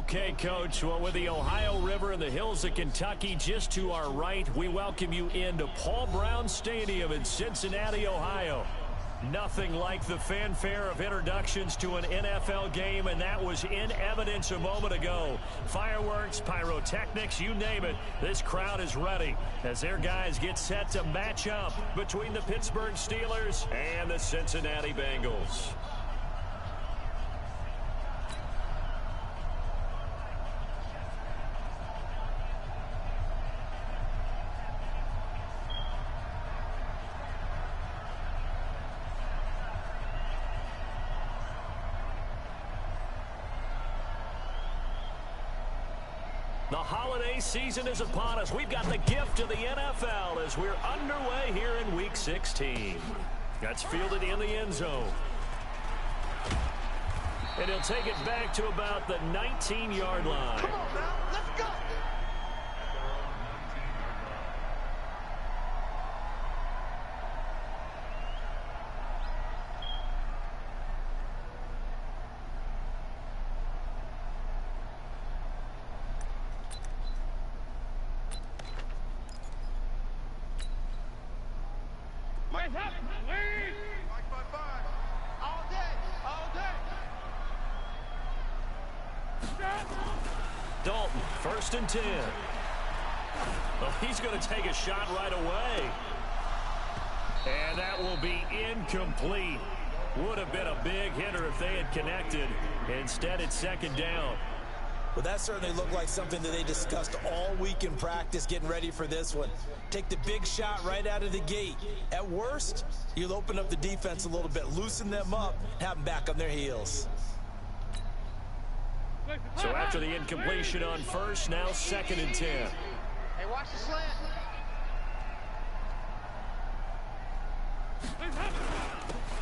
Okay, Coach. Well, with the Ohio River and the hills of Kentucky just to our right, we welcome you into Paul Brown Stadium in Cincinnati, Ohio. Nothing like the fanfare of introductions to an NFL game, and that was in evidence a moment ago. Fireworks, pyrotechnics, you name it. This crowd is ready as their guys get set to match up between the Pittsburgh Steelers and the Cincinnati Bengals. The holiday season is upon us. We've got the gift of the NFL as we're underway here in Week 16. That's fielded in the end zone. And he'll take it back to about the 19-yard line. Come on now, let's go! Dalton, 1st and 10. Well, he's going to take a shot right away. And that will be incomplete. Would have been a big hitter if they had connected. Instead, it's 2nd down. Well, that certainly looked like something that they discussed all week in practice, getting ready for this one. Take the big shot right out of the gate. At worst, you'll open up the defense a little bit, loosen them up, have them back on their heels. So after the incompletion on 1st, now 2nd and 10. Hey, watch the slant.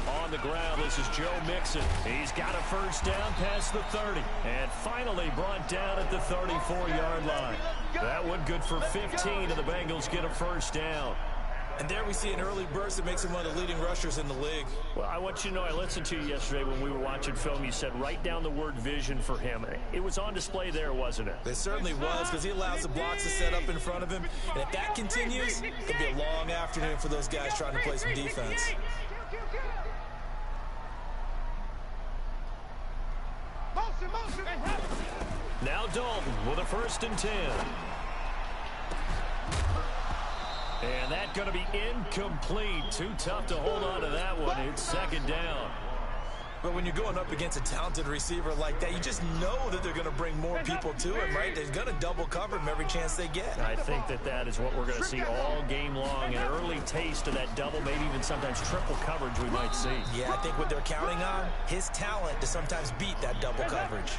On the ground, this is Joe Mixon. He's got a 1st down past the 30. And finally brought down at the 34-yard line. That one good for 15, and the Bengals get a 1st down. And there we see an early burst that makes him one of the leading rushers in the league. Well, I want you to know, I listened to you yesterday when we were watching film. You said write down the word vision for him. It was on display there, wasn't it? It certainly was, because he allows the blocks to set up in front of him. And if that continues, it could be a long afternoon for those guys trying to play some defense. Now Dalton with a 1st and 10. And that's going to be incomplete. Too tough to hold on to that one. It's 2nd down. But when you're going up against a talented receiver like that, you just know that they're going to bring more people to him, right? They're going to double cover him every chance they get. I think that is what we're going to see all game long. An early taste of that double, maybe even sometimes triple coverage we might see. Yeah, I think what they're counting on, his talent to sometimes beat that double coverage.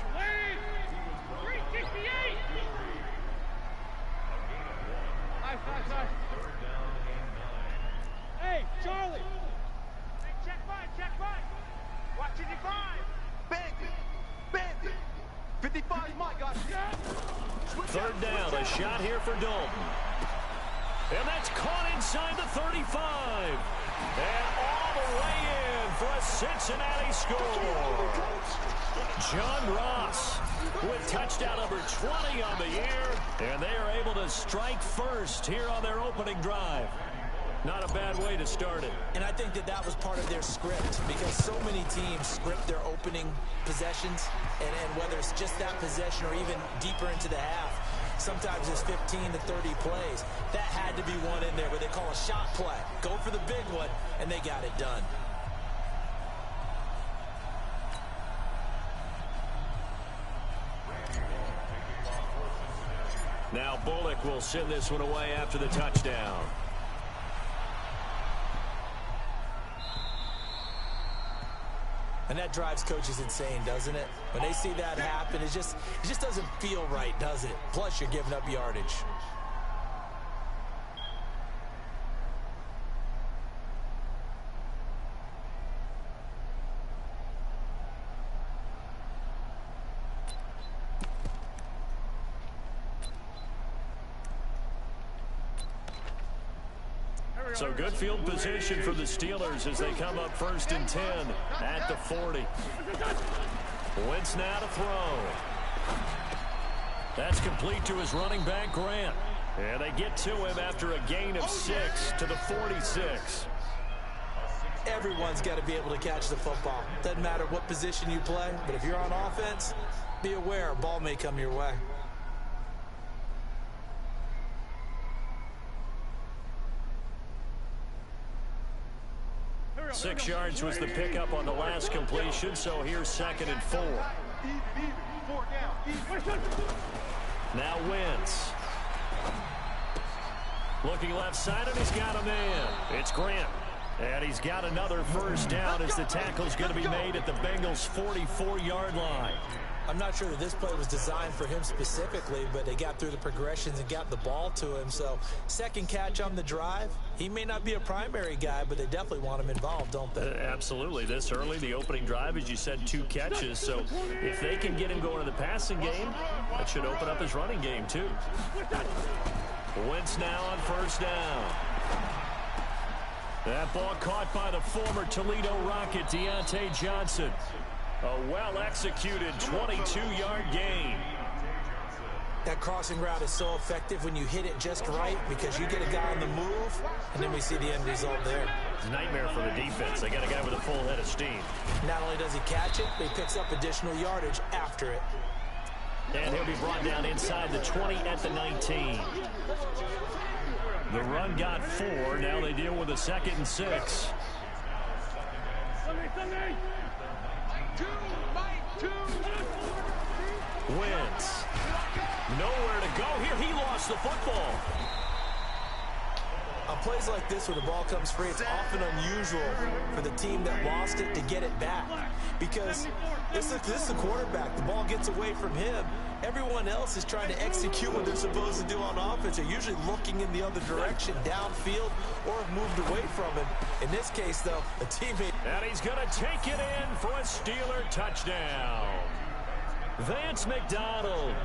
Hey, Charlie! Hey, check mine! Watch 55! Bandit! 55 is my guy! 3rd down, a shot here for Dalton. And that's caught inside the 35. And all the way in for a Cincinnati score. John Ross with touchdown number 20 on the year. And they are able to strike first here on their opening drive. Not a bad way to start it. And I think that was part of their script, because so many teams script their opening possessions, and whether it's just that possession or even deeper into the half, sometimes it's 15 to 30 plays. That had to be one in there where they call a shot play. Go for the big one, and they got it done. Now Bullock will send this one away after the touchdown. And that drives coaches insane, doesn't it? When they see that happen, it just doesn't feel right, does it? Plus, you're giving up yardage. So good field position for the Steelers as they come up 1st and 10 at the 40. Wentz now to throw. That's complete to his running back, Grant. And they get to him after a gain of 6 to the 46. Everyone's got to be able to catch the football. Doesn't matter what position you play, but if you're on offense, be aware a ball may come your way. Six yards was the pickup on the last completion, so here's 2nd and 4. Now Wentz. Looking left side, and he's got a man. It's Grant. And he's got another first down as the tackle's going to be made at the Bengals' 44-yard line. I'm not sure that this play was designed for him specifically, but they got through the progressions and got the ball to him. So, second catch on the drive. He may not be a primary guy, but they definitely want him involved, don't they? Absolutely. This early, the opening drive, as you said, 2 catches. So, if they can get him going in the passing game, that should open up his running game, too. Wentz now on first down. That ball caught by the former Toledo Rocket, Deontay Johnson. A well-executed 22-yard gain. That crossing route is so effective when you hit it just right because you get a guy on the move, and then we see the end result there. It's a nightmare for the defense. They got a guy with a full head of steam. Not only does he catch it, but he picks up additional yardage after it. And he'll be brought down inside the 20 at the 19. The run got 4. Now they deal with a 2nd and 6. Wentz. Nowhere to go here. He lost the football. On plays like this where the ball comes free, it's often unusual for the team that lost it to get it back. Because this is the quarterback. The ball gets away from him. Everyone else is trying to execute what they're supposed to do on offense. They're usually looking in the other direction, downfield, or have moved away from him. In this case, though, a teammate. And he's going to take it in for a Steeler touchdown. Vance McDonald,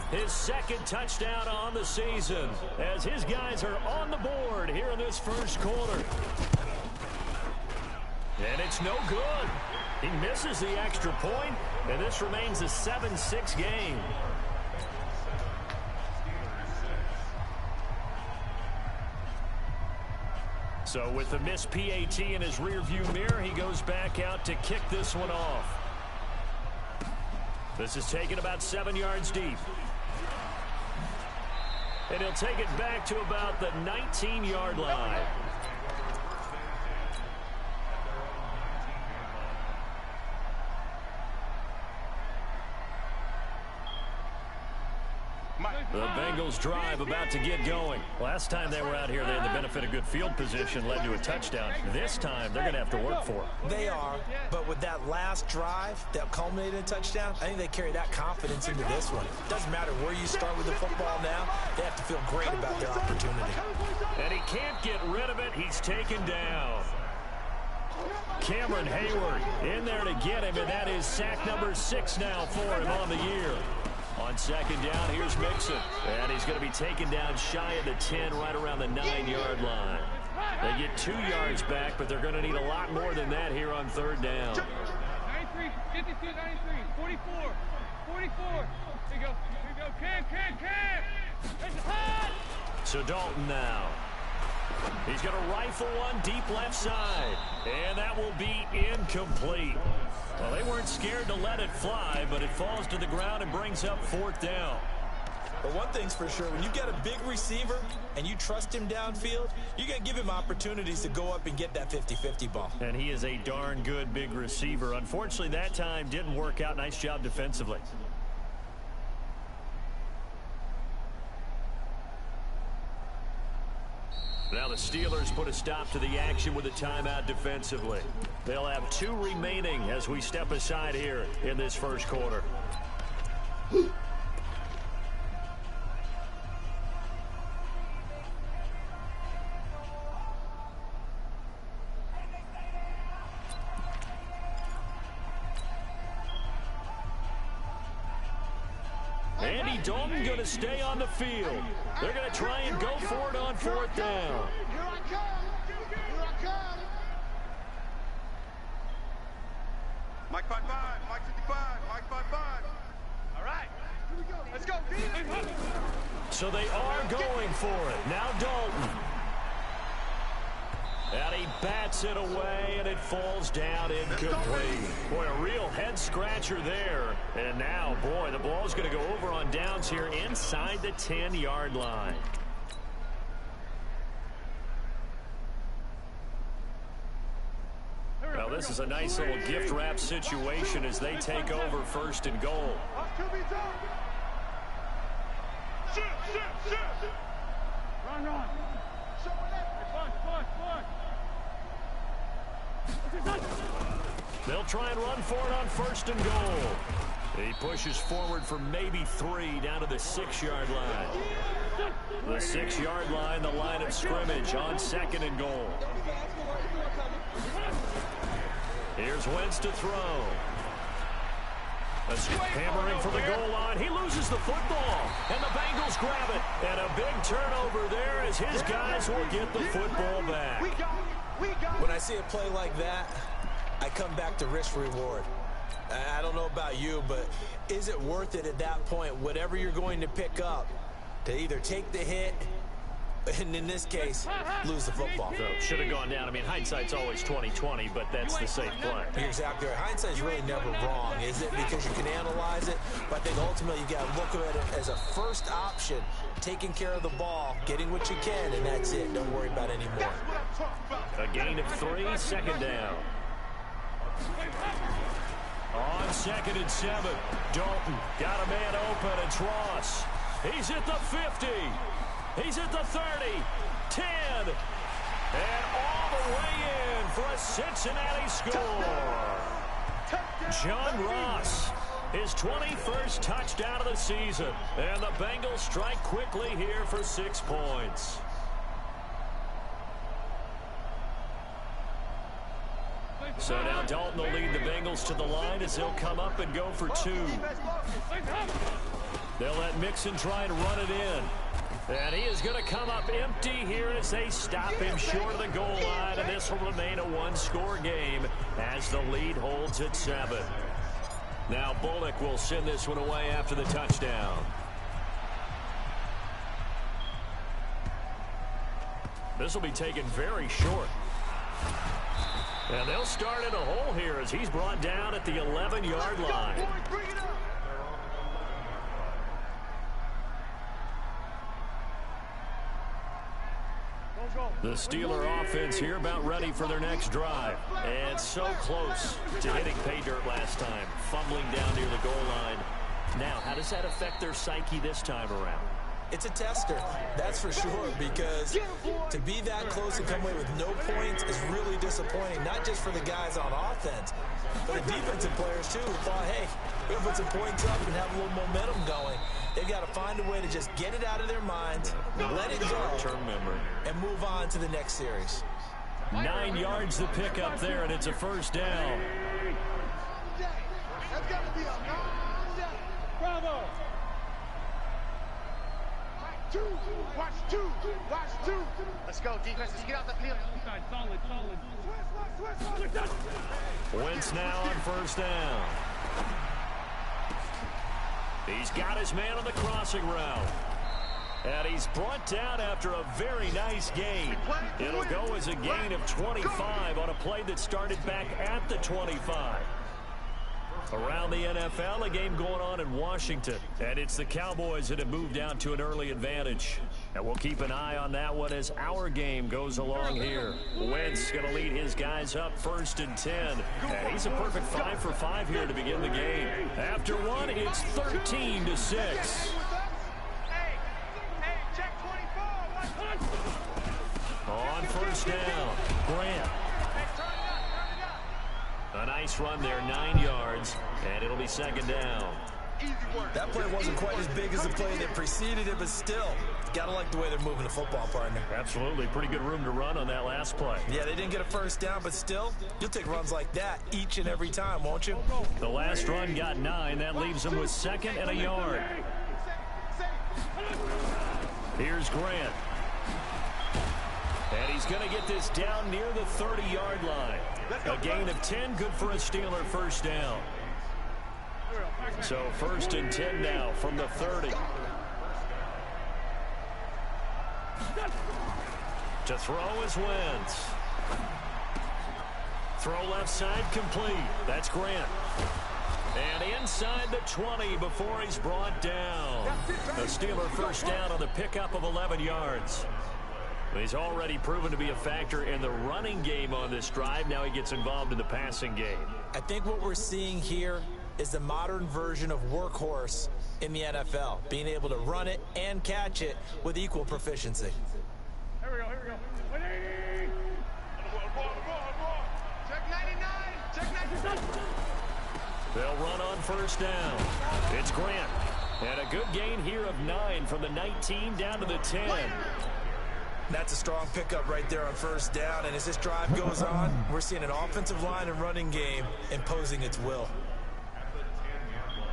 his 2nd touchdown on the season, as his guys are on the board here in this first quarter. And it's no good. He misses the extra point, and this remains a 7-6 game. So with the missed PAT in his rearview mirror, he goes back out to kick this one off. This is taken about 7 yards deep. And he'll take it back to about the 19-yard line. The Bengals drive about to get going. Last time they were out here, they had the benefit of good field position, led to a touchdown. This time, they're going to have to work for it. They are, but with that last drive that culminated in a touchdown, I think they carry that confidence into this one. Doesn't matter where you start with the football now, they have to feel great about their opportunity. And he can't get rid of it. He's taken down. Cameron Hayward in there to get him, and that is sack number 6 now for him on the year. On second down, here's Mixon. And he's going to be taken down shy of the 10, right around the 9-yard line. They get 2 yards back, but they're going to need a lot more than that here on third down. 93, 52, 93, 44, 44. Here you go. Cam. It's hot. So Dalton now. He's going to rifle one deep left side. And that will be incomplete. Well, they weren't scared to let it fly, but it falls to the ground and brings up 4th down. But one thing's for sure, when you get a big receiver and you trust him downfield, you're going to give him opportunities to go up and get that 50-50 ball. And he is a darn good big receiver. Unfortunately, that time didn't work out. Nice job defensively. Now the Steelers put a stop to the action with a timeout defensively. They'll have 2 remaining as we step aside here in this first quarter. Andy Dalton going to stay on the field. They're going to try and go for it on 4th down. Here I come. Here I come. Mike 55, Mike 55, Mike 55. All right. Here we go. Let's go. So they are going for it. Now Dalton. And he bats it away, and it falls down incomplete. Boy, a real head-scratcher there. And now, boy, the ball's going to go over on downs here inside the 10-yard line. Well, this is a nice little gift wrap situation as they take over 1st and goal. Run. They'll try and run for it on 1st and goal. He pushes forward for maybe 3 down to the 6-yard line. The 6-yard line, the line of scrimmage on 2nd and goal. Here's Wentz to throw. Hammering for the goal line. He loses the football, and the Bengals grab it. And a big turnover there as his guys will get the football back. When I see a play like that, I come back to risk-reward. I don't know about you, but is it worth it at that point, whatever you're going to pick up, to either take the hit, and in this case, lose the football? So should have gone down. I mean, hindsight's always 20/20, but that's the safe play. You're exactly right. Hindsight's really never wrong, is it? Because you can analyze it, but I think ultimately you got to look at it as a first option, taking care of the ball, getting what you can, and that's it. Don't worry about any more. A gain of 3, 2nd down. On 2nd and 7, Dalton got a man open. It's Ross. He's at the 50. He's at the 30, 10, and all the way in for a Cincinnati score. John Ross, his 21st touchdown of the season, and the Bengals strike quickly here for 6 points. So now Dalton will lead the Bengals to the line as they'll come up and go for 2. They'll let Mixon try and run it in. And he is going to come up empty here as they stop him short of the goal line. And this will remain a 1-score game as the lead holds at 7. Now Bullock will send this one away after the touchdown. This will be taken very short. And they'll start in a hole here as he's brought down at the 11-yard line. The Steeler offense here about ready for their next drive. And so close to hitting pay dirt last time. Fumbling down near the goal line. Now, how does that affect their psyche this time around? It's a tester, that's for sure, because to be that close and come away with no points is really disappointing, not just for the guys on offense, but the defensive players, too, who thought, hey, we're going to put some points up and have a little momentum going. They've got to find a way to just get it out of their minds, let it go, and move on to the next series. 9 yards to pick up there, and it's a 1st down. That's got to be a long day. Bravo. Watch two. Let's go, defense. Let's get out the field. Solid. Wentz now on 1st down. He's got his man on the crossing route. And he's brought down after a very nice gain. It'll go as a gain of 25 on a play that started back at the 25. Around the NFL, a game going on in Washington. And it's the Cowboys that have moved out to an early advantage. And we'll keep an eye on that one as our game goes along here. Wentz going to lead his guys up 1st and 10. And he's a perfect 5 for 5 here to begin the game. After one, it's 13-6. Hey, check 24. On 1st down, Grant. A nice run there, 9 yards, and it'll be 2nd down. That play wasn't quite as big as the play that preceded it, but still, got to like the way they're moving the football, partner. Absolutely. Pretty good room to run on that last play. Yeah, they didn't get a 1st down, but still, you'll take runs like that each and every time, won't you? The last run got 9. That leaves them with 2nd and a yard. Here's Grant. And he's going to get this down near the 30-yard line. A gain of 10, good for a Steeler 1st down. So 1st and 10 now from the 30. To throw is Wentz. Throw left side complete. That's Grant. And inside the 20 before he's brought down. The Steeler first down on the pickup of 11 yards. He's already proven to be a factor in the running game on this drive. Now he gets involved in the passing game. I think what we're seeing here is the modern version of workhorse in the NFL, being able to run it and catch it with equal proficiency. Here we go, here we go. 180. Check 99. Check 99. They'll run on first down. It's Grant. And a good gain here of 9 from the 19 down to the 10. That's a strong pickup right there on first down. And as this drive goes on, we're seeing an offensive line and running game imposing its will.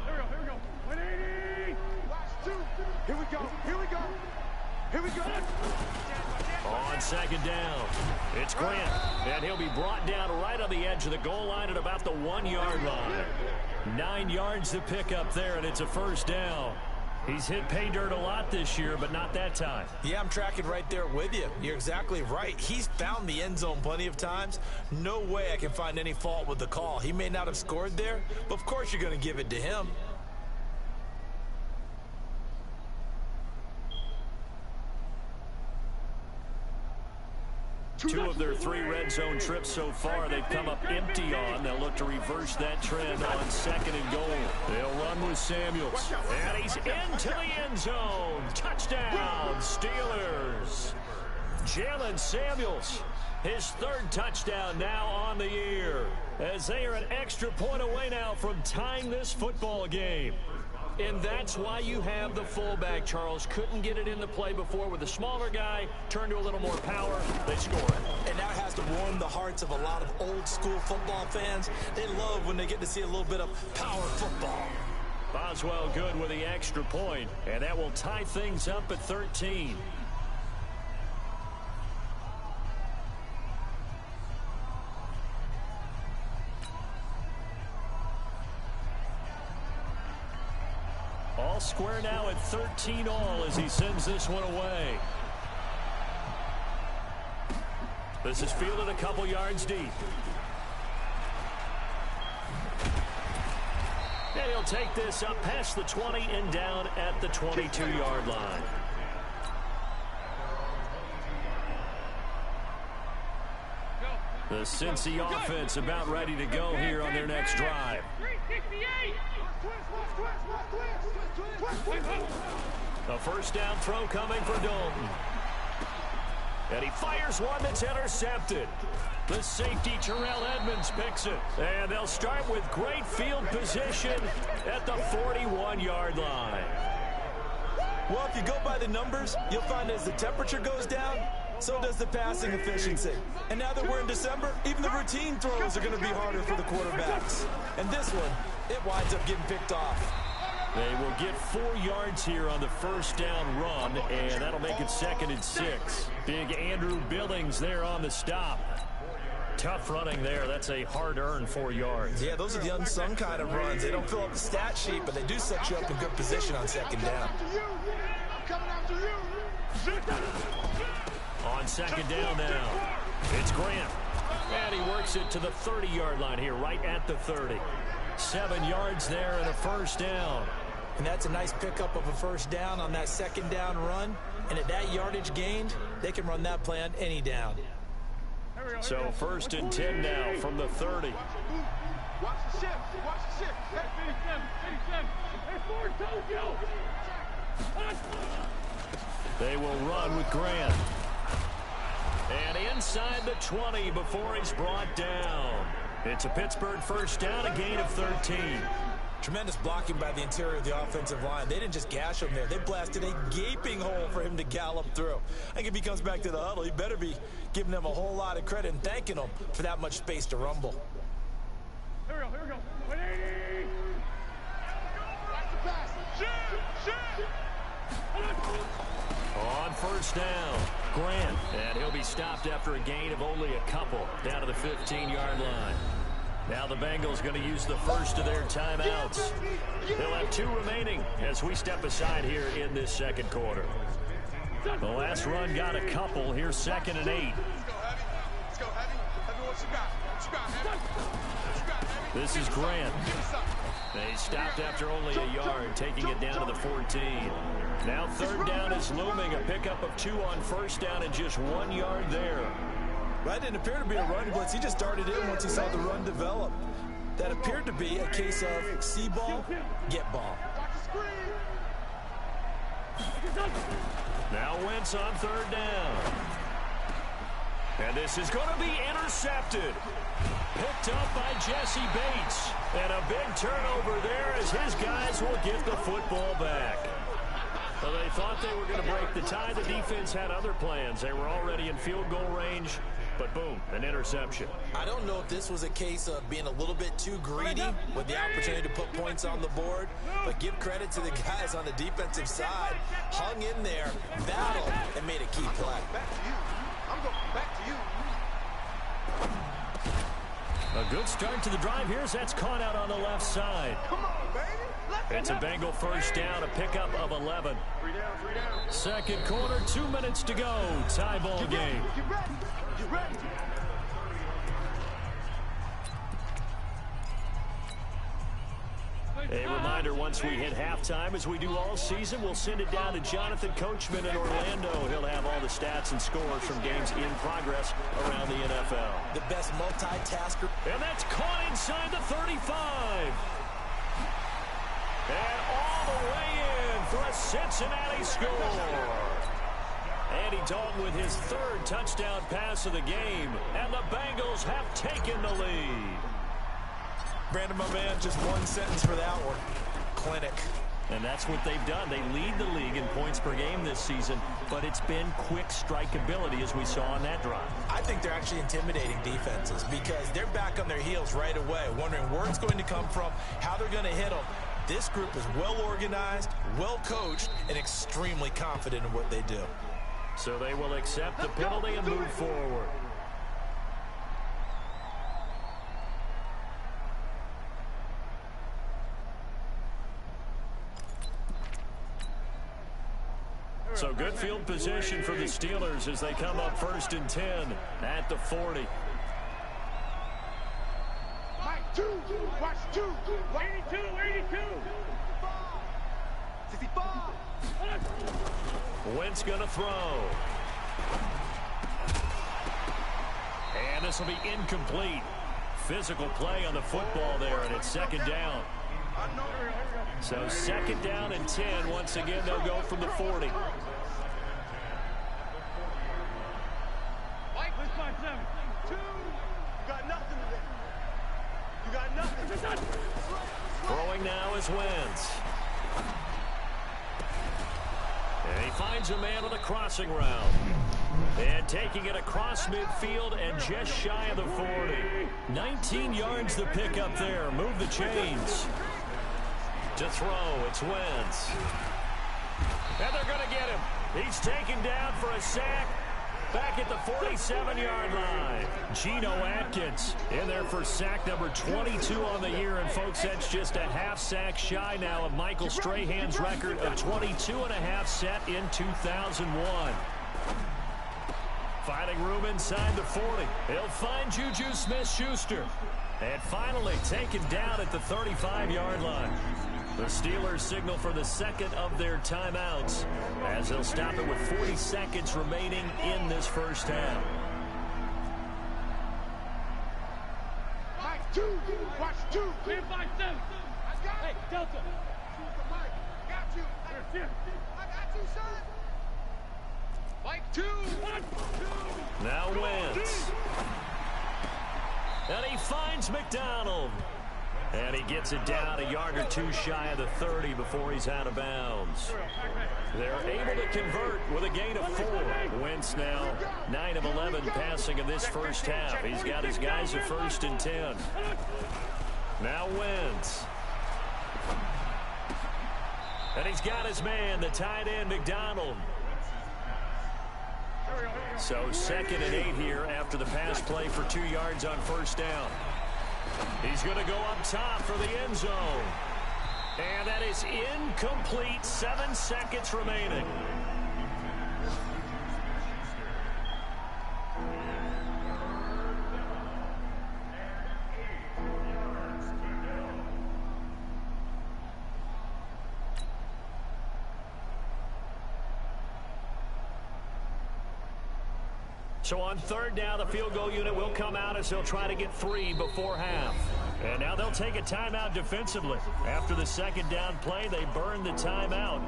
Here we go, 180. Watch 2. Here we go, here we go. Here we go. On second down, it's Grant. And he'll be brought down right on the edge of the goal line at about the 1-yard line. 9 yards to pick up there, and it's a first down. He's hit pay dirt a lot this year, but not that time. Yeah, I'm tracking right there with you. You're exactly right. He's found the end zone plenty of times. No way I can find any fault with the call. He may not have scored there, but of course you're going to give it to him. Two of their 3 red zone trips so far they've come up empty on. They'll look to reverse that trend on second and goal. They'll run with Samuels. And he's into the end zone. Touchdown, Steelers. Jalen Samuels, his 3rd touchdown now on the year, as they are an extra point away now from tying this football game. And that's why you have the fullback, Charles. Couldn't get it in the play before with the smaller guy. Turned to a little more power. They score it. And that has to warm the hearts of a lot of old-school football fans. They love when they get to see a little bit of power football. Boswell good with the extra point, and that will tie things up at 13. All square now at 13 all as he sends this one away. This is fielded a couple yards deep. And he'll take this up past the 20 and down at the 22-yard line. The Cincy offense about ready to go here on their next drive. 368. A first down throw coming for Dalton. And he fires one that's intercepted. The safety, Terrell Edmonds, picks it. And they'll start with great field position at the 41-yard line. Well, if you go by the numbers, you'll find as the temperature goes down, so does the passing efficiency. And now that we're in December, even the routine throws are going to be harder for the quarterbacks. And this one, it winds up getting picked off. They will get 4 yards here on the first down run, and that'll make it 2nd and 6. Big Andrew Billings there on the stop. Tough running there. That's a hard-earned 4 yards. Yeah, those are the unsung kind of runs. They don't fill up the stat sheet, but they do set you up in good position on second down. On second down now, it's Grant. And he works it to the 30-yard line here, right at the 30. 7 yards there and a first down. And that's a nice pickup of a first down on that second down run. And at that yardage gained, they can run that play on any down. So 1st and 10 now from the 30. Watch the shift. Watch the shift. Hey, 87. Hey, 4 Tokyo. They will run with Grant. And inside the 20 before he's brought down. It's a Pittsburgh first down, a gain of 13. Tremendous blocking by the interior of the offensive line. They didn't just gash him there. They blasted a gaping hole for him to gallop through. I think if he comes back to the huddle, he better be giving them a whole lot of credit and thanking them for that much space to rumble. Here we go. 180. Watch the pass. Shoot. On first down, Grant. And he'll be stopped after a gain of only a couple down to the 15-yard line. Now the Bengals going to use the first of their timeouts. They'll have 2 remaining as we step aside here in this second quarter. The last run got a couple. Here's 2nd and 8. Let's go, Heavy. Let's go, Heavy. Heavy, what you got? What you got, Heavy? What you got, Heavy? This is Grant. They stopped after only a yard, taking it down to the 14. Now 3rd down is looming. A pickup of 2 on 1st down and just 1 yard there. That didn't appear to be a run blitz. He just darted in once he saw the run develop. That appeared to be a case of see ball, get ball. Now Wentz on 3rd down. And this is going to be intercepted. Picked up by Jesse Bates. And a big turnover there as his guys will get the football back. Well, they thought they were going to break the tie. The defense had other plans. They were already in field goal range. But boom, an interception. I don't know if this was a case of being a little bit too greedy with the opportunity to put points on the board, but give credit to the guys on the defensive side. Hung in there, battled, and made a key play. Back to you. I'm going back to you. A good start to the drive. Here's that's caught out on the left side. Come on, baby. It's a Bengal 1st down, a pickup of 11. 3 down, 3 down. 2nd quarter, 2 minutes to go. Tie ball game. Get ready. Get ready. A reminder, once we hit halftime, as we do all season, we'll send it down to Jonathan Coachman in Orlando. He'll have all the stats and scores from games in progress around the NFL. The best multitasker. And that's caught inside the 35. And all the way in for a Cincinnati score. Andy Dalton with his 3rd touchdown pass of the game. And the Bengals have taken the lead. Brandon, my man, just one sentence for that one. Clinic. And that's what they've done. They lead the league in points per game this season, but it's been quick strikeability as we saw on that drive. I think they're actually intimidating defenses because they're back on their heels right away, wondering where it's going to come from, how they're going to hit them. This group is well organized, well coached, and extremely confident in what they do. So they will accept the penalty and move forward. So good field position for the Steelers as they come up 1st and 10 at the 40. Mike, 2. Watch 2. 82, 82. 65. Wentz going to throw. And this will be incomplete. Physical play on the football there, and it's 2nd down. So 2nd down and 10. Once again, they'll go from the 40. Mike, 2. You got nothing today. You got nothing. Throwing now is Wentz. And he finds a man on the crossing route. And taking it across midfield and just shy of the 40. 19 yards the pickup there. Move the chains. To throw, it's Wentz. And they're going to get him. He's taken down for a sack. Back at the 47-yard line. Geno Atkins in there for sack number 22 on the year. And, folks, that's just a half sack shy now of Michael Strahan's record of 22.5 set in 2001. Finding room inside the 40. He'll find Juju Smith-Schuster. And finally taken down at the 35-yard line. The Steelers signal for the 2nd of their timeouts as they'll stop it with 40 seconds remaining in this 1st half. Mike, 2. Watch 2. 3-5-7. Hey, Delta. Mike, got you. I got you, son. Mike, 2. 1, 2. Now Wentz. And he finds McDonald. And he gets it down a yard or 2 shy of the 30 before he's out of bounds. They're able to convert with a gain of 4. Wentz now 9 of 11 passing in this 1st half. He's got his guys at 1st and 10. Now Wentz. And he's got his man, the tight end, McDonald. So 2nd and 8 here after the pass play for 2 yards on 1st down. He's going to go up top for the end zone. And that is incomplete. 7 seconds remaining. So on third down, the field goal unit will come out as they'll try to get 3 before half. And now they'll take a timeout defensively. After the second down play, they burn the timeout,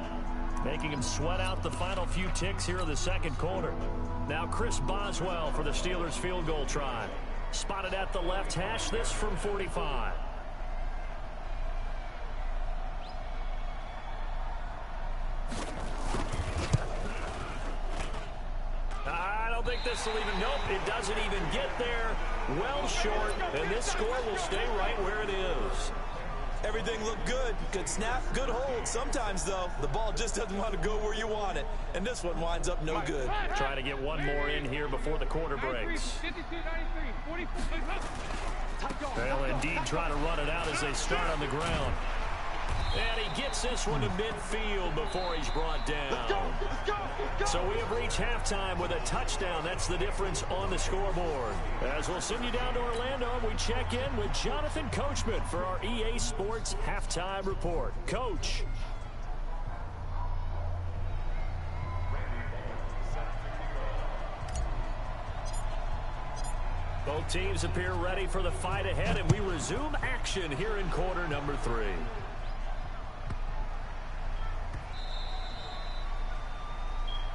making him sweat out the final few ticks here in the second quarter. Now Chris Boswell for the Steelers field goal try. Spotted at the left hash, this from 45. I don't think this will even, nope, it doesn't even get there. Well short, and this score will stay right where it is. Everything looked good. Good snap, good hold. Sometimes, though, the ball just doesn't want to go where you want it. And this one winds up no good. Try to get one more in here before the quarter breaks. They'll indeed try to run it out as they start on the ground. And he gets this one to midfield before he's brought down. So we have reached halftime with a touchdown. That's the difference on the scoreboard. As we'll send you down to Orlando, we check in with Jonathan Coachman for our EA Sports Halftime Report. Coach. Both teams appear ready for the fight ahead, and we resume action here in quarter number 3.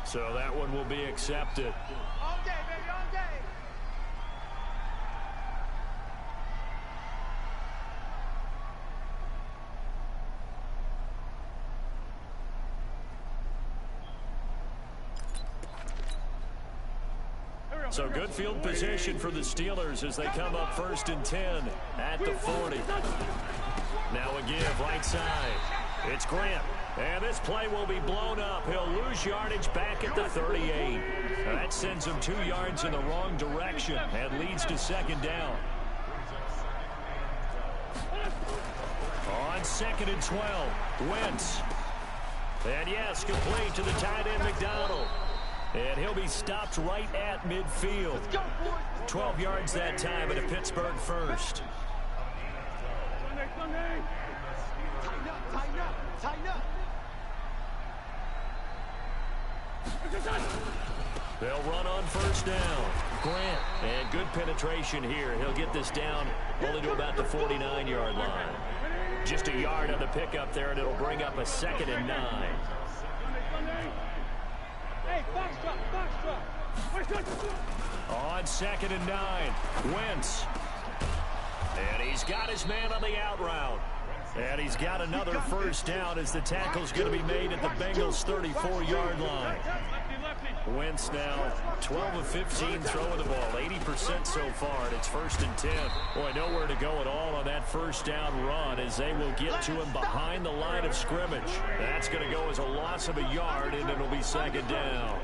So that one will be accepted. All day, baby, all day. So good field position for the Steelers as they come up 1st and 10 at the 40. Now a give right side. It's Grant. And this play will be blown up. He'll lose yardage back at the 38. That sends him 2 yards in the wrong direction and leads to second down. On 2nd and 12, Wentz. And yes, complete to the tight end McDonald. And he'll be stopped right at midfield. 12 yards that time and a Pittsburgh first. Tighten up, tighten up. They'll run on 1st down. Grant, and good penetration here. He'll get this down only to about the 49-yard line. Just a yard on the pickup there, and it'll bring up a 2nd and 9. Hey, box drop. On 2nd and 9, Wentz. And he's got his man on the out route. And he's got another 1st down as the tackle's going to be made at the Bengals' 34-yard line. Wentz now 12 of 15 throwing the ball, 80% so far, and it's 1st and 10. Boy, nowhere to go at all on that 1st down run as they will get to him behind the line of scrimmage. That's going to go as a loss of a yard, and it'll be 2nd down.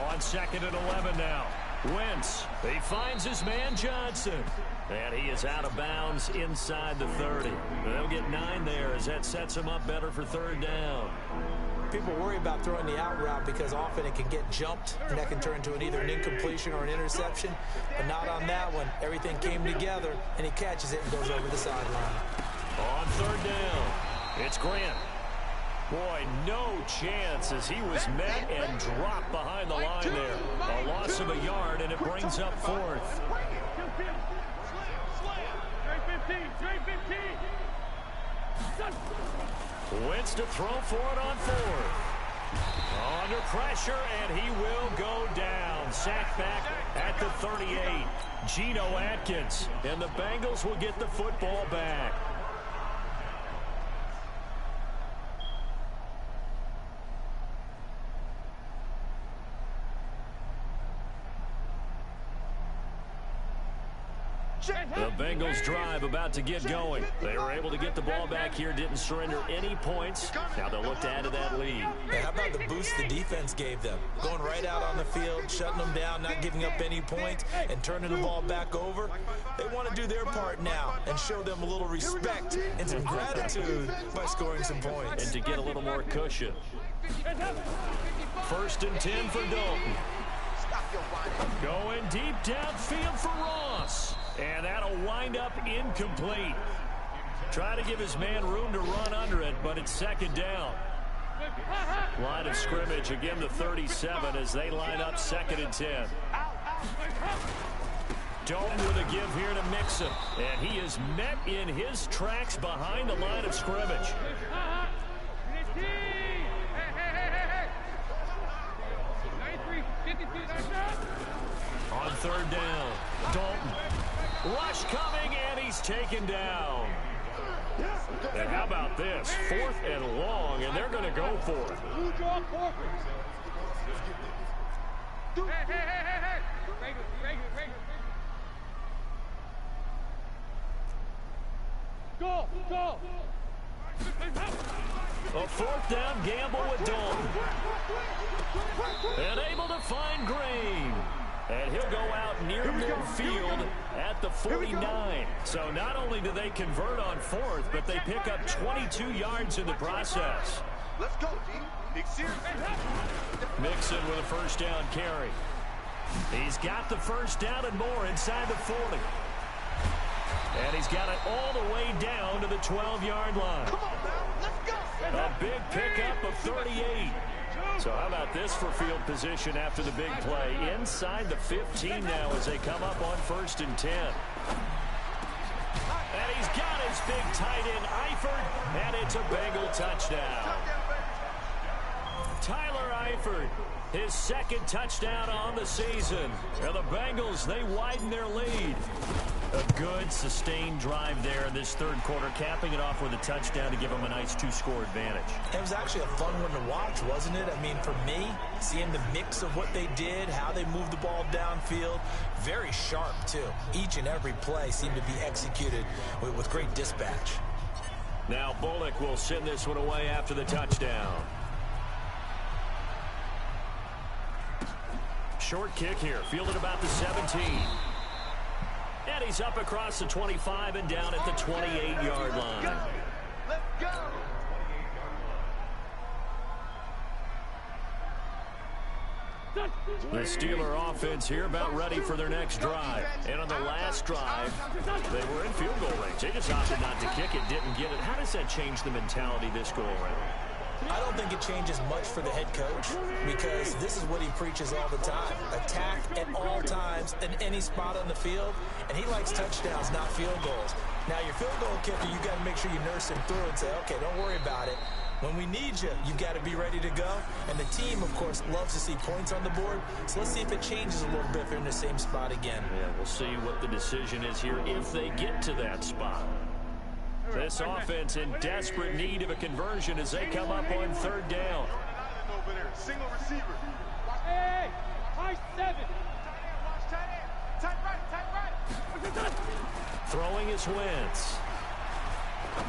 On 2nd and 11 now. Wentz. He finds his man Johnson. And he is out of bounds inside the 30. They'll get 9 there as that sets him up better for 3rd down. People worry about throwing the out route because often it can get jumped and that can turn into either an incompletion or an interception. But not on that one. Everything came together and he catches it and goes over the sideline. On 3rd down, it's Grant. Boy, no chance as he was met and dropped behind the line there. A loss of a yard, and it brings up 4th. Wentz to throw for it on 4th. Under pressure, and he will go down. Sacked back at the 38. Geno Atkins, and the Bengals will get the football back. The Bengals drive about to get going. They were able to get the ball back here, didn't surrender any points. Now they'll look to add to that lead. Hey, how about the boost the defense gave them? Going right out on the field, shutting them down, not giving up any points, and turning the ball back over. They want to do their part now and show them a little respect and some gratitude by scoring some points. And to get a little more cushion. 1st and 10 for Dalton. Going deep downfield for Ross. And that'll wind up incomplete. Try to give his man room to run under it, but it's second down. Line of scrimmage, again the 37 as they line up 2nd and 10. Dalton with a give here to Mixon. And he is met in his tracks behind the line of scrimmage. On 3rd down, Dalton. Rush coming, and he's taken down. And how about this? 4th and long, and they're going to go for it. Go, go. A 4th down gamble with Dalton. And able to find Green. And he'll go out near midfield at the 49. So not only do they convert on 4th, but they pick up 22 yards in the process. Let's go, team. Mixon with a 1st down carry. He's got the 1st down and more inside the 40. And he's got it all the way down to the 12-yard line. Come on, now. Let's go. A big pickup of 38. So how about this for field position after the big play? Inside the 15 now as they come up on 1st and 10. And he's got his big tight end, Eifert, and it's a Bengal touchdown. Tyler Eifert, his 2nd touchdown on the season. And the Bengals, they widen their lead. A good, sustained drive there in this 3rd quarter, capping it off with a touchdown to give them a nice 2-score advantage. It was actually a fun one to watch, wasn't it? I mean, for me, seeing the mix of what they did, how they moved the ball downfield, very sharp, too. Each and every play seemed to be executed with great dispatch. Now Bullock will send this one away after the touchdown. Short kick here, fielded about the 17. And he's up across the 25 and down at the 28-yard line. Let's go. The Steeler offense here about ready for their next drive. And on the last drive, they were in field goal range. They just opted not to kick it, didn't get it. How does that change the mentality this go around? I don't think it changes much for the head coach because this is what he preaches all the time. Attack at all times in any spot on the field, and he likes touchdowns, not field goals. Now, your field goal kicker, you got to make sure you nurse him through and say, okay, don't worry about it. When we need you, you've got to be ready to go. And the team, of course, loves to see points on the board. So let's see if it changes a little bit if they're in the same spot again. Yeah, we'll see what the decision is here if they get to that spot. This offense in desperate need of a conversion as they come up on 3rd down. Single receiver. Hey, high 7. Tight right. Throwing his Wentz.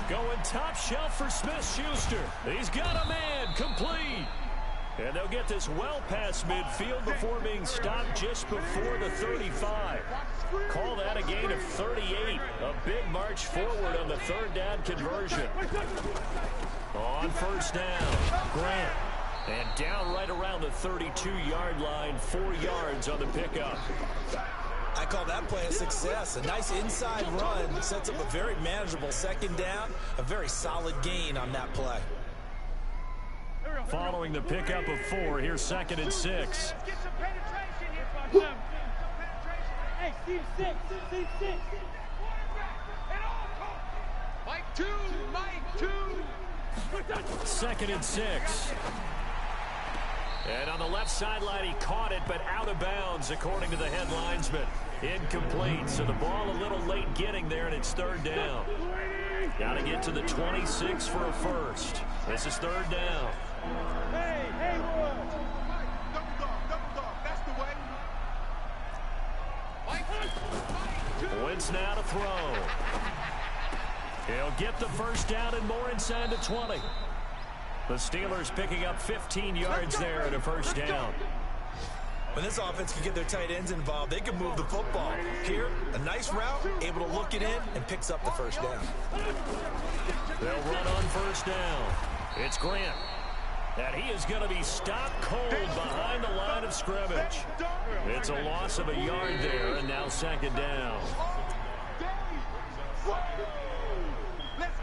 Going top shelf for Smith-Schuster. He's got a man, complete. And they'll get this well past midfield before being stopped just before the 35. Call that a gain of 38. A big march forward on the 3rd down conversion. On 1st down, Grant. And down right around the 32-yard line, 4 yards on the pickup. I call that play a success. A nice inside run sets up a very manageable 2nd down. A very solid gain on that play. Following the pickup of 4, here's 2nd and 6. Get some penetration here. Hey, Steve 6. Steve 6. Mike 2. Mike 2. 2nd and 6. And on the left sideline, he caught it, but out of bounds, according to the head linesman. Incomplete, so the ball a little late getting there, and it's 3rd down. Got to get to the 26 for a first. This is 3rd down. Hey, Haywood. Double dog. That's the way. Mike 2. Wentz now to throw. He'll get the 1st down and more inside the 20. The Steelers picking up 15 yards there at a 1st down. When this offense can get their tight ends involved, they can move the football. Here, a nice route, able to look it in, and picks up the 1st down. They'll run on 1st down. It's Grant. And he is going to be stopped cold behind the line of scrimmage. It's a loss of a yard there, and now 2nd down. Let's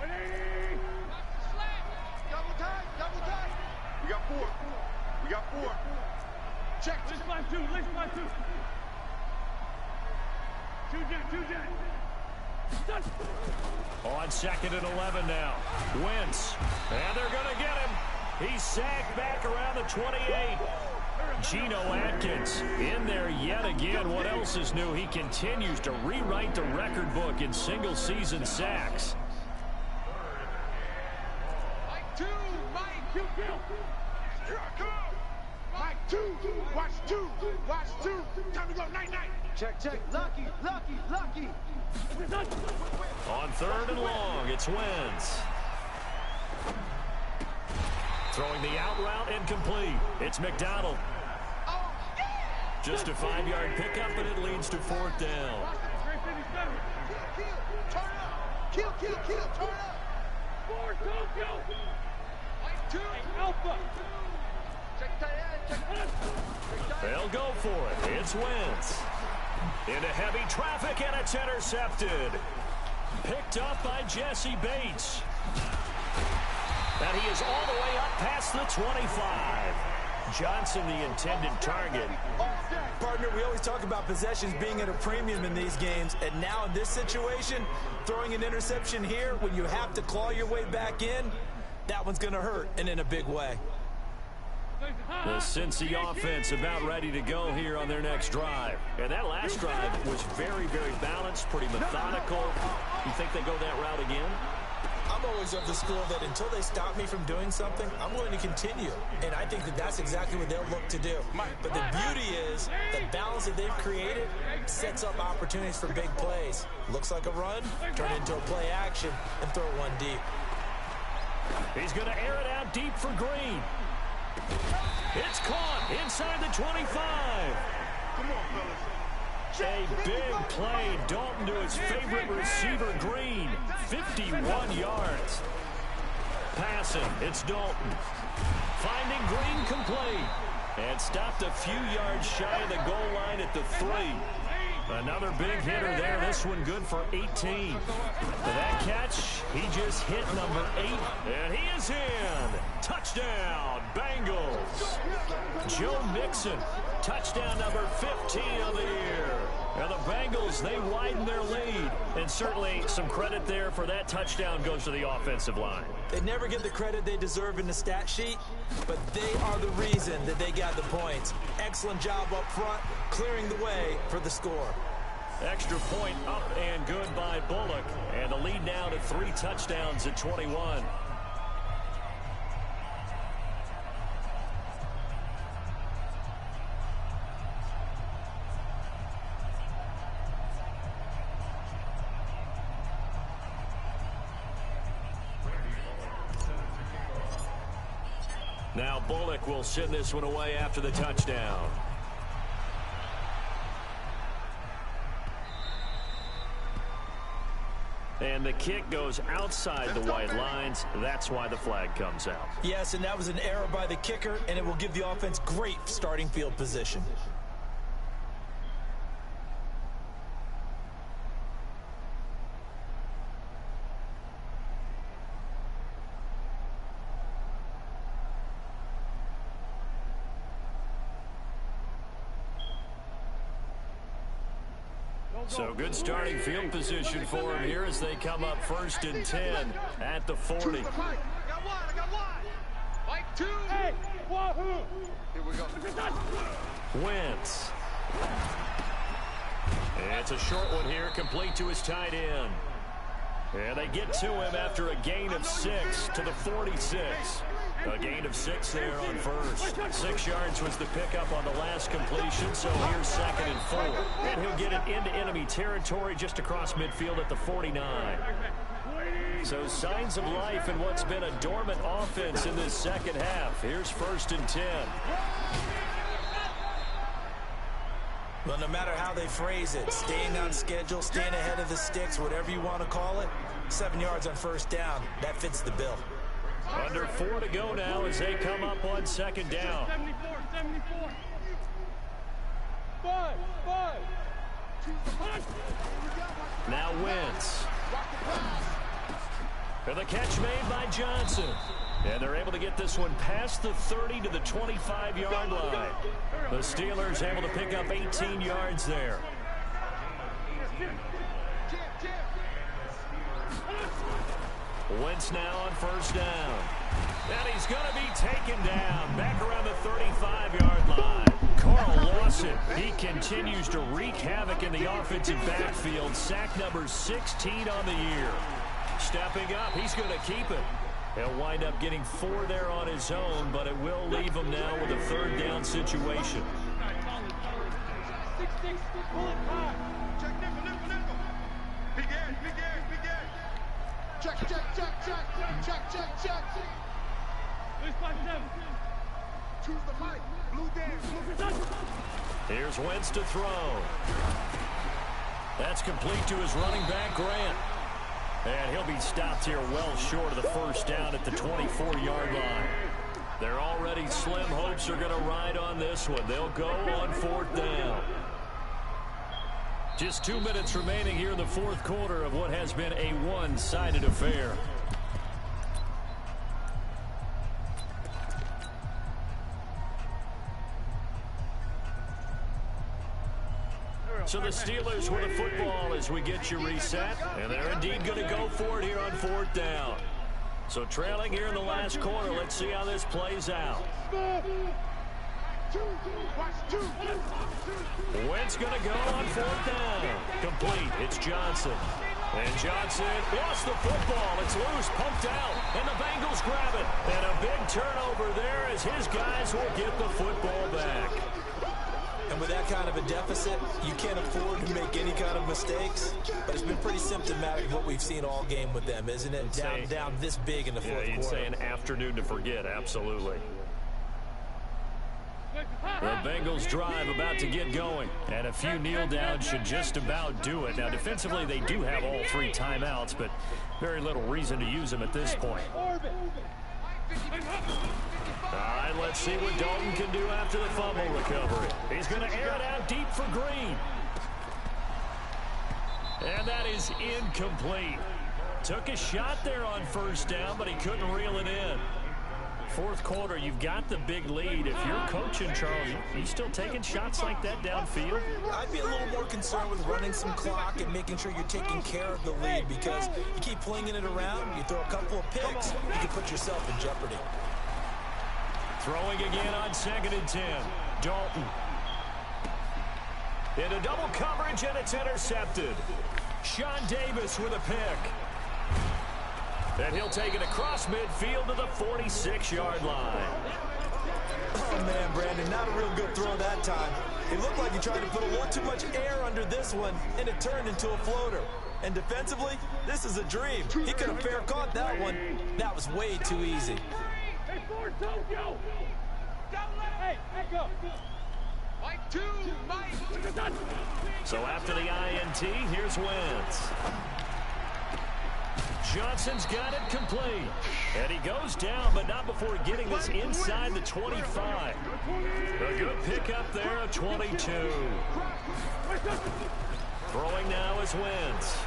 180. Double tight, double tight. We got 4. We got 4. Check. Let's fly 2. Let's fly 2. 2 jet, 2 jet. On 2nd and 11 now. Wentz. And they're going to get him. He's sacked back around the 28. Geno Atkins in there yet again. What else is new? He continues to rewrite the record book in single-season sacks. Mike 2, Mike. Kill. Here I come. Mike 2. Watch 2. Watch 2. Time to go. Night. Check. Lucky. On 3rd and long, it's Wentz. Throwing the out route incomplete. It's McDonald. Just a 5-yard pickup, and it leads to 4th down. Turn up. Kill. Turn up. 4, go. Mike 2. Alpha. Check tight. They'll go for it. It's Wentz. Into heavy traffic, and it's intercepted. Picked up by Jesse Bates. And he is all the way up past the 25. Johnson, the intended target. Partner, we always talk about possessions being at a premium in these games, and now in this situation, throwing an interception here when you have to claw your way back in, that one's going to hurt, and in a big way. The Cincy offense about ready to go here on their next drive. And that last drive was very, very balanced, pretty methodical. You think they go that route again? I'm always of the school that until they stop me from doing something, I'm going to continue. And I think that that's exactly what they'll look to do. But the beauty is the balance that they've created sets up opportunities for big plays. Looks like a run, turn into a play action, and throw one deep. He's going to air it out deep for Green. It's caught inside the 25. Come on, fellas. A big play. Dalton to his favorite receiver, Green. 51 yards. Passing. It's Dalton. Finding Green complete. And stopped a few yards shy of the goal line at the 3. Another big hitter there. This one good for 18. For that catch, he just hit number 8. And he is in. Touchdown, Bengals. Joe Mixon, touchdown number 15 of the year. And the Bengals, they widen their lead. And certainly some credit there for that touchdown goes to the offensive line. They never get the credit they deserve in the stat sheet, but they are the reason that they got the points. Excellent job up front, clearing the way for the score. Extra point up and good by Bullock. And the lead now to 3 touchdowns at 21. Now Bullock will send this one away after the touchdown. And the kick goes outside the white lines. That's why the flag comes out. Yes, and that was an error by the kicker, and it will give the offense great starting field position. So good starting field position for him here as they come up 1st and 10 at the 40. I got one. Mike 2. Hey, wahoo! Here we go. Wentz. It's a short one here, complete to his tight end. And they get to him after a gain of 6 to the 46. A gain of 6 there on first. 6 yards was the pickup on the last completion, so here's 2nd and 4. And he'll get it into enemy territory just across midfield at the 49. So signs of life in what's been a dormant offense in this second half. Here's 1st and 10. Well, no matter how they phrase it, staying on schedule, staying ahead of the sticks, whatever you want to call it, 7 yards on 1st down, that fits the bill. Under 4 to go now as they come up on 2nd down. 74. 5. Now Wentz. And the catch made by Johnson. And they're able to get this one past the 30 to the 25-yard line. The Steelers able to pick up 18 yards there. Wentz now on first down. And he's going to be taken down back around the 35-yard line. Carl Lawson, he continues to wreak havoc in the offensive backfield. Sack number 16 on the year. Stepping up, he's going to keep it. He'll wind up getting 4 there on his own, but it will leave him now with a third down situation. Check. Choose the mic. Blue dance. Here's Wentz to throw. That's complete to his running back, Grant. And he'll be stopped here well short of the first down at the 24-yard line. Their already slim hopes are going to ride on this one. They'll go on fourth down. Just 2 minutes remaining here in the fourth quarter of what has been a one-sided affair. So the Steelers with the football as we get you reset. And they're indeed going to go for it here on fourth down. So trailing here in the last quarter. Let's see how this plays out. Wentz going to go on fourth down. Complete. It's Johnson. And Johnson lost the football. It's loose, pumped out, and the Bengals grab it. And a big turnover there as his guys will get the football back. And with that kind of a deficit, you can't afford to make any kind of mistakes. But it's been pretty symptomatic of what we've seen all game with them, isn't it? Down this big in the fourth quarter. You'd say an afternoon to forget, absolutely. The Bengals drive about to get going, and a few kneel downs should just about do it. Now, defensively, they do have all 3 timeouts, but very little reason to use them at this point. All right, let's see what Dalton can do after the fumble recovery. He's going to air it out deep for Green. And that is incomplete. Took a shot there on first down, but he couldn't reel it in. Fourth quarter, you've got the big lead. If you're coaching, Charles, you still taking shots like that downfield? I'd be a little more concerned with running some clock and making sure you're taking care of the lead, because you keep flinging it around, you throw a couple of picks, you can put yourself in jeopardy. Throwing again on 2nd and 10. Dalton. Into double coverage, and it's intercepted. Sean Davis with a pick. And he'll take it across midfield to the 46-yard line. Oh, man, Brandon, not a real good throw that time. It looked like he tried to put a little too much air under this one, and it turned into a floater. And defensively, this is a dream. He could have fair caught that one. That was way too easy. So after the INT, here's Wentz. Johnson's got it complete. And he goes down, but not before getting this inside the 25. A good pickup there of 22. Throwing now is Wentz.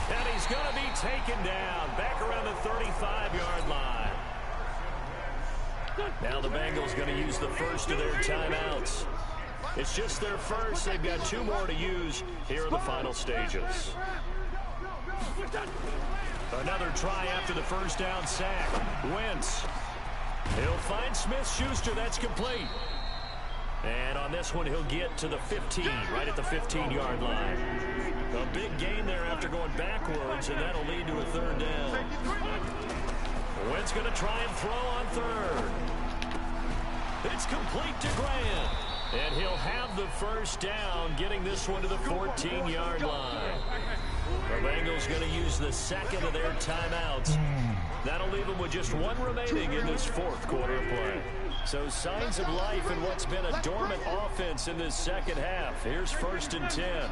And he's going to be taken down back around the 35-yard line. Now the Bengals going to use the first of their timeouts. It's just their first. They've got 2 more to use here in the final stages. Another try after the first down sack. Wentz. He'll find Smith-Schuster. That's complete. And on this one, he'll get to the 15, right at the 15-yard line. A big gain there after going backwards, and that'll lead to a third down. Wentz going to try and throw on third. It's complete to Grant. And he'll have the first down, getting this one to the 14-yard line. The Bengals going to use the second of their timeouts. That'll leave them with just 1 remaining in this fourth quarter of play. So signs of life in what's been a dormant offense in this second half. Here's 1st and 10.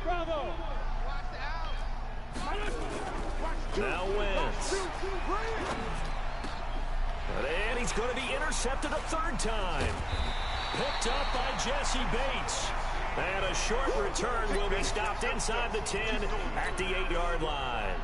Bravo. Now Wentz. And he's going to be intercepted a 3rd time. Picked up by Jesse Bates. And a short return will be stopped inside the 10 at the 8-yard line.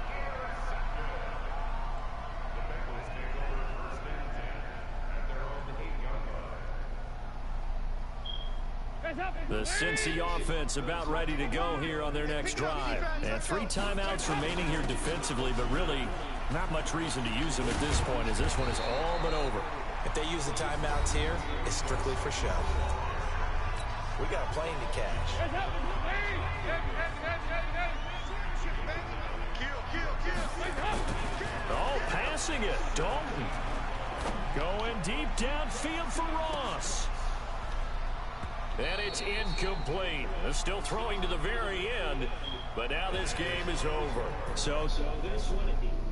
The Cincy offense about ready to go here on their next drive. And 3 timeouts remaining here defensively, but really not much reason to use them at this point as this one is all but over. If they use the timeouts here, it's strictly for show. We got a plane to catch. Oh, passing it. Dalton going deep downfield for Ross. And it's incomplete. They're still throwing to the very end, but now this game is over. So this one...